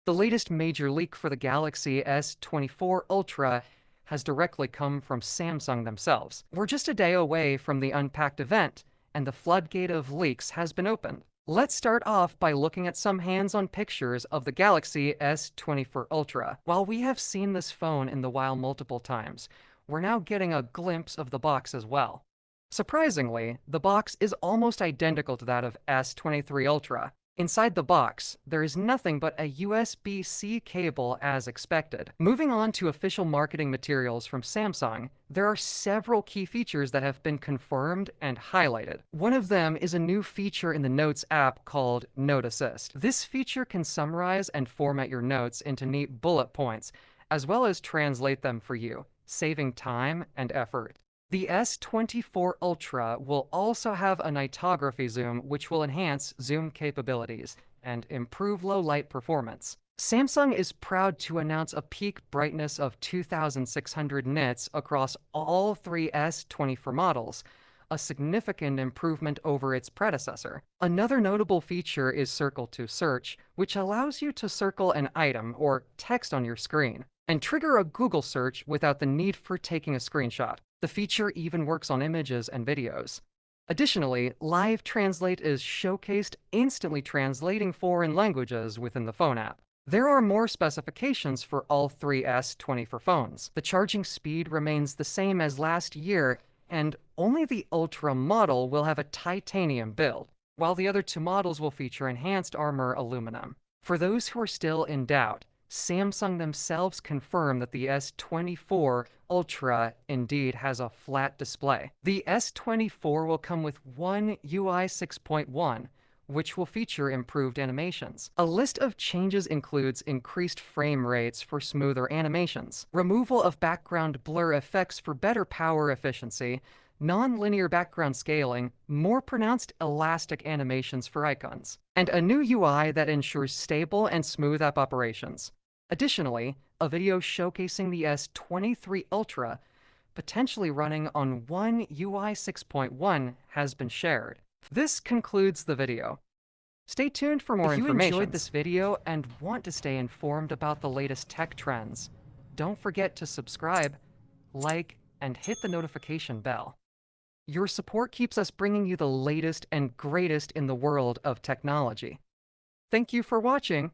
The latest major leak for the Galaxy S24 Ultra has directly come from Samsung themselves. We're just a day away from the Unpacked event, and the floodgate of leaks has been opened. Let's start off by looking at some hands-on pictures of the Galaxy S24 Ultra. While we have seen this phone in the wild multiple times, we're now getting a glimpse of the box as well. Surprisingly, the box is almost identical to that of S23 Ultra. Inside the box, there is nothing but a USB-C cable as expected. Moving on to official marketing materials from Samsung, there are several key features that have been confirmed and highlighted. One of them is a new feature in the Notes app called Note Assist. This feature can summarize and format your notes into neat bullet points, as well as translate them for you, saving time and effort. The S24 Ultra will also have a nightography zoom, which will enhance zoom capabilities and improve low-light performance. Samsung is proud to announce a peak brightness of 2,600 nits across all three S24 models, a significant improvement over its predecessor. Another notable feature is Circle to Search, which allows you to circle an item or text on your screen and trigger a Google search without the need for taking a screenshot. The feature even works on images and videos. Additionally, Live Translate is showcased, instantly translating foreign languages within the phone app. There are more specifications for all three S24 phones. The charging speed remains the same as last year, and only the Ultra model will have a titanium build, while the other two models will feature enhanced armor aluminum. For those who are still in doubt, Samsung themselves confirm that the S24 Ultra indeed has a flat display. The S24 will come with One UI 6.1, which will feature improved animations. A list of changes includes increased frame rates for smoother animations, removal of background blur effects for better power efficiency, non-linear background scaling, more pronounced elastic animations for icons, and a new UI that ensures stable and smooth app operations. Additionally, a video showcasing the S23 Ultra, potentially running on One UI 6.1, has been shared. This concludes the video. Stay tuned for more information. If you enjoyed this video and want to stay informed about the latest tech trends, don't forget to subscribe, like, and hit the notification bell. Your support keeps us bringing you the latest and greatest in the world of technology. Thank you for watching.